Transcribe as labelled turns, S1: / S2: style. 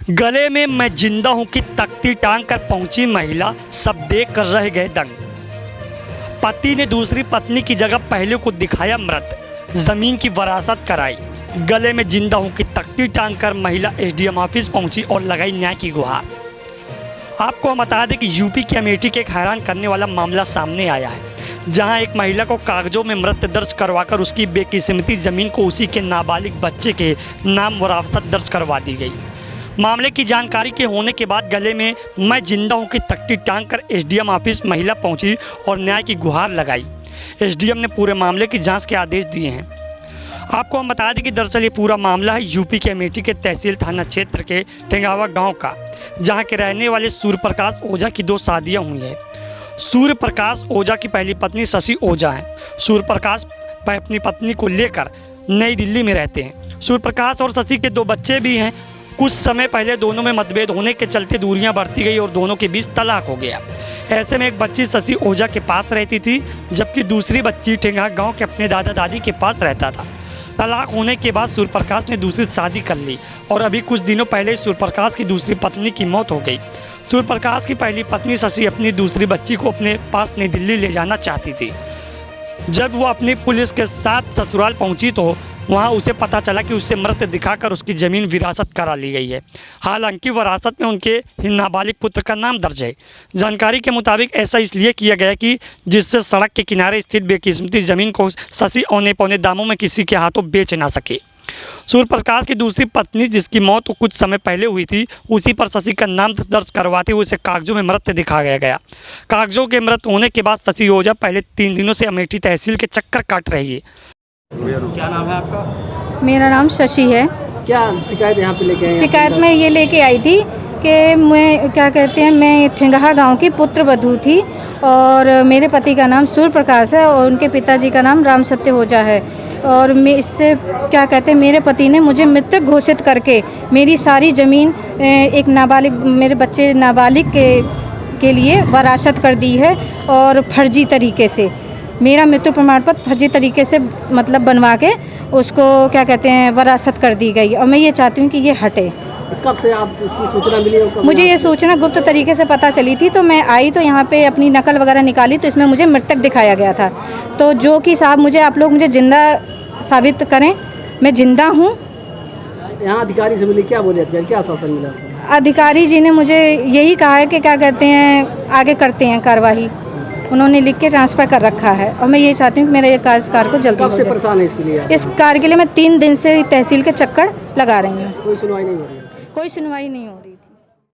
S1: गले में मैं जिंदा हूं की तख्ती टांग कर पहुंची महिला, सब देख कर रह गए दंग। पति ने दूसरी पत्नी की जगह पहले को दिखाया मृत, जमीन की वरासत कराई। गले में जिंदा हूं की तख्ती टांग कर महिला एसडीएम ऑफिस पहुंची और लगाई न्याय की गुहार। आपको हम बता दें कि यूपी के अमेठी के एक हैरान करने वाला मामला सामने आया है, जहां एक महिला को कागजों में मृत दर्ज करवाकर उसकी बेकिस्मती ज़मीन को उसी के नाबालिग बच्चे के नाम वरासत दर्ज करवा दी गई। मामले की जानकारी के होने के बाद गले में मैं जिंदा हूं की तख्ती टांग कर एसडीएम ऑफिस महिला पहुंची और न्याय की गुहार लगाई। एसडीएम ने पूरे मामले की जांच के आदेश दिए हैं। आपको हम बता दें कि दरअसल ये पूरा मामला है यूपी के अमेठी के तहसील थाना क्षेत्र के टेंगावा गांव का, जहां के रहने वाले सूर्य प्रकाश ओझा की 2 शादियां हुई हैं। सूर्य प्रकाश ओझा की पहली पत्नी शशि ओझा है। सूर्य प्रकाश अपनी पत्नी को लेकर नई दिल्ली में रहते हैं। सूर्य प्रकाश और शशि के 2 बच्चे भी हैं। कुछ समय पहले दोनों में मतभेद होने के चलते दूरियां बढ़ती गई और दोनों के बीच तलाक हो गया। ऐसे में एक बच्ची शशि ओझा के पास रहती थी, जबकि दूसरी बच्ची टेंगा गांव के अपने दादा दादी के पास रहता था। तलाक होने के बाद सूर्य प्रकाश ने दूसरी शादी कर ली और अभी कुछ दिनों पहले सूर्य प्रकाश की दूसरी पत्नी की मौत हो गई। सूर्य प्रकाश की पहली पत्नी शशि अपनी दूसरी बच्ची को अपने पास नई दिल्ली ले जाना चाहती थी। जब वो अपनी पुलिस के साथ ससुराल पहुंची तो वहां उसे पता चला कि उससे मृत दिखाकर उसकी ज़मीन विरासत करा ली गई है। हालांकि वरासत में उनके नाबालिग पुत्र का नाम दर्ज है। जानकारी के मुताबिक ऐसा इसलिए किया गया कि जिससे सड़क के किनारे स्थित बेकिस्मती ज़मीन को शशि औने पौने दामों में किसी के हाथों बेच ना सके। सूर्य प्रकाश की दूसरी पत्नी, जिसकी मौत कुछ समय पहले हुई थी, उसी पर शशि का नाम दर्ज करवाते हुए उसे कागजों में मृत दिखाया गया। कागजों के मृत होने के बाद शशि ओझा पहले 3 दिनों से अमेठी तहसील के चक्कर काट रही है।
S2: क्या नाम है आपका?
S3: मेरा नाम शशि है।
S2: क्या शिकायत यहाँ पे लेके आई?
S3: शिकायत मैं ये लेके आई थी कि मैं क्या कहते हैं, मैं ठेंगाहा गांव की पुत्रवधू थी और मेरे पति का नाम सूर्य प्रकाश है और उनके पिताजी का नाम राम सत्य ओझा है। और मैं इससे क्या कहते हैं, मेरे पति ने मुझे मृतक घोषित करके मेरी सारी ज़मीन एक नाबालिग, मेरे बच्चे नाबालिग के लिए वरासत कर दी है और फर्जी तरीके से मेरा मृत्यु प्रमाण पत्र फर्जी तरीके से मतलब बनवा के उसको क्या कहते हैं वरासत कर दी गई। और मैं ये चाहती हूँ कि ये हटे।
S2: कब से आप इसकी सूचना मिली?
S3: मुझे ये सूचना गुप्त तरीके से पता चली थी, तो मैं आई तो यहाँ पे अपनी नकल वगैरह निकाली तो इसमें मुझे मृतक दिखाया गया था। तो जो कि साहब मुझे आप लोग मुझे ज़िंदा साबित करें, मैं ज़िंदा हूँ।
S2: यहाँ अधिकारी से मिली, क्या बोले अधिकारी, क्या आश्वासन मिला आपको?
S3: अधिकारी जी ने मुझे यही कहा है कि क्या कहते हैं आगे करते हैं कार्रवाई। उन्होंने लिख के ट्रांसफ़र कर रखा है और मैं ये चाहती हूँ कि मेरा ये कार्य को जल्दी हो जाए।
S2: कब से परेशान है इसके लिए?
S3: इस कार्य के लिए मैं 3 दिन से तहसील के चक्कर लगा रही हूँ।
S2: कोई सुनवाई नहीं हो रही है?
S3: कोई सुनवाई नहीं हो रही थी।